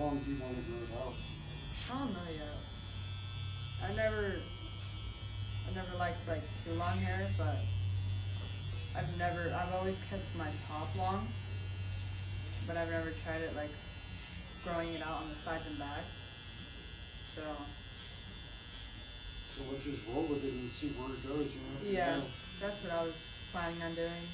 long do you want to grow it out? I don't know yet. I never liked like too long hair, but I've always kept my top long, but I've never tried it like growing it out on the sides and back. So let's just roll with it and see where it goes, you know? yeah, that's what I was planning on doing.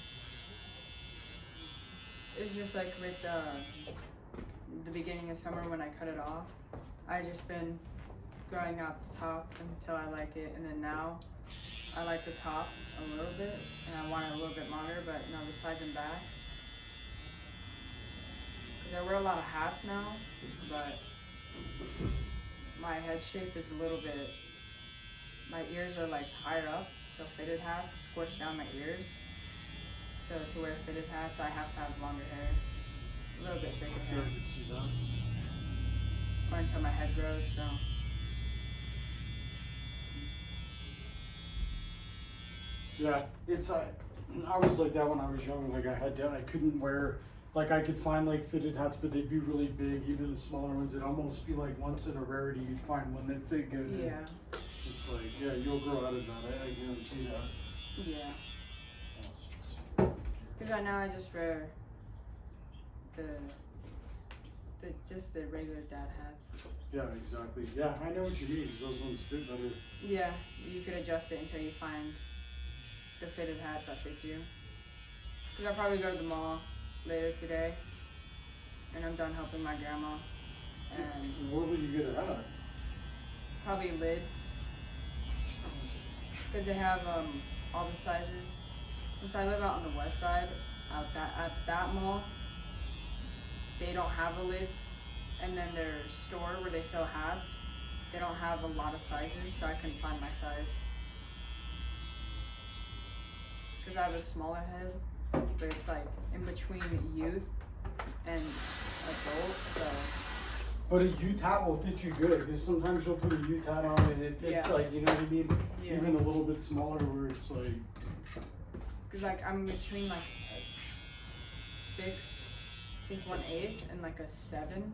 It's just like with the beginning of summer when I cut it off, I just been growing out the top until I like it, and then now I like the top a little bit, and I want it a little bit longer, but no, the sides and back. Because I wear a lot of hats now, but my head shape is a little bit, my ears are like higher up, so fitted hats squish down my ears. So to wear fitted hats, I have to have longer hair, a little bit thicker hair. Yeah, I can see that. Or until my head grows, so. Yeah, it's I was like that when I was young. Like I couldn't wear, like I could find like fitted hats, but they'd be really big. Even the smaller ones, it'd almost be like once in a rarity you'd find one that fit good. Yeah. It's like, yeah, you'll grow out of that. I guarantee that. Yeah. Because right now I just wear just the regular dad hats. Yeah, exactly. Yeah, I know what you mean, because those ones fit better. Yeah, you could adjust it until you find the fitted hat that fits you. Because I'll probably go to the mall later today, and I'm done helping my grandma. And where will you get it at? probably Lids. Because they have all the sizes. Since I live out on the west side, at that mall, they don't have a Lids, and then their store where they sell hats, they don't have a lot of sizes, so I couldn't find my size. Because I have a smaller head, but it's like in between youth and adult, so. But a youth hat will fit you good, because sometimes you'll put a youth hat on and it fits, Yeah. like, you know what I mean? Yeah. Even a little bit smaller where it's like. Because like I'm between like a 6, I think 1/8, and like a 7.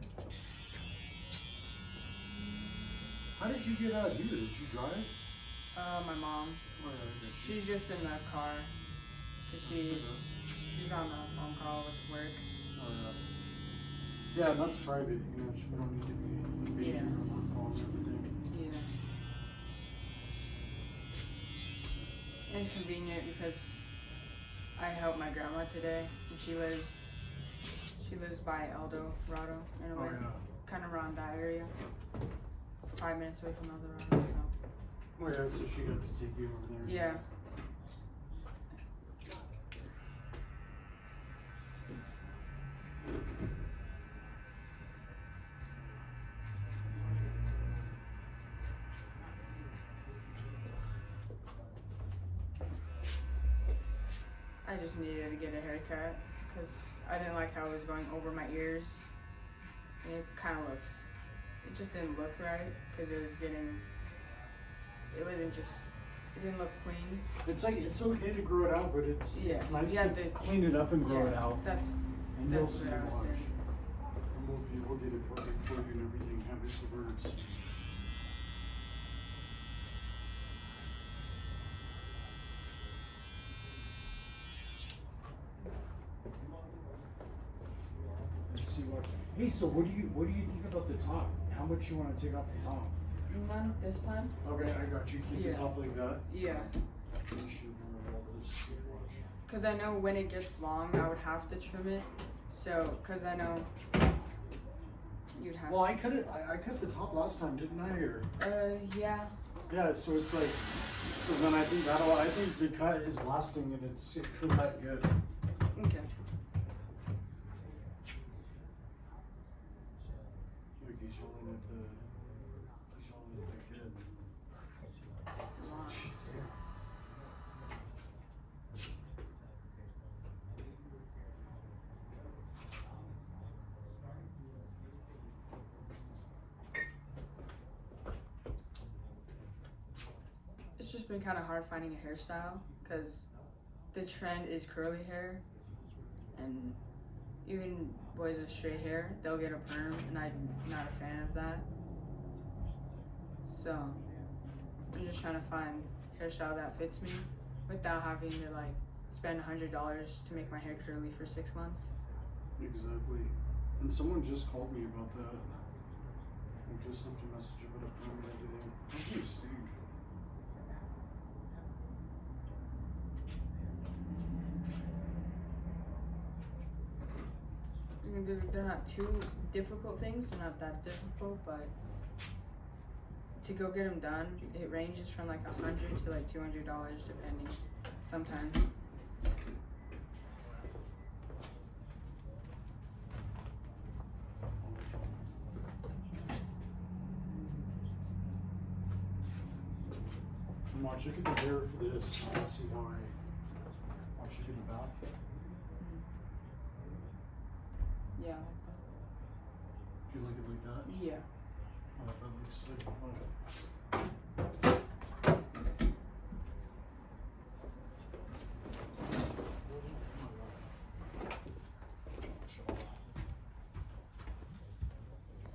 How did you get out here? Did you drive? My mom. Oh, yeah, I get you. She's just in the car. Cause she's on a phone call with work. Oh, yeah. Yeah, that's private. You know, we don't need to be invading her work call and everything. Yeah. And it's convenient because I helped my grandma today, and she lives by El Dorado, in a way, kind of around that area. 5 minutes away from El Dorado, so. Oh yeah, so she got to take you over there. Yeah. I just needed to get a haircut because I didn't like how it was going over my ears. And it just didn't look right because it didn't look clean. It's like, it's okay to grow it out, but it's nice Yeah, to clean it up and grow it out. That's You'll see, what I was watch. doing. And we'll get it perfect for you and everything, have it for birds. Let's see what. Hey, so what do you think about the top? How much you want to take off the top? None this time. Okay, I got you. Keep the top like that. Yeah. You should remember all this too, watch. Because I know when it gets long, I would have to trim it. So, because I know you'd have. Well, I cut it. I cut the top last time, didn't I? Or. Yeah. Yeah, so it's like. So then I think the cut is lasting and it's cut good. Okay. Like he's only at the kid. Wow. It's just been kind of hard finding a hairstyle because the trend is curly hair, and even boys with straight hair, they'll get a perm, and I'm not a fan of that. So I'm just trying to find a hairstyle that fits me without having to like spend $100 to make my hair curly for 6 months. Exactly. And someone just called me about that. I just left a message about a perm and everything. That's gonna stink. I mean, they're not too difficult things. They're not that difficult, but to go get them done, it ranges from like $100 to like $200 depending. Sometimes. I'm watching the hair for this. Let's see how I watch it in the back. Yeah, like that. Do you like it like that? Yeah. Oh, that looks like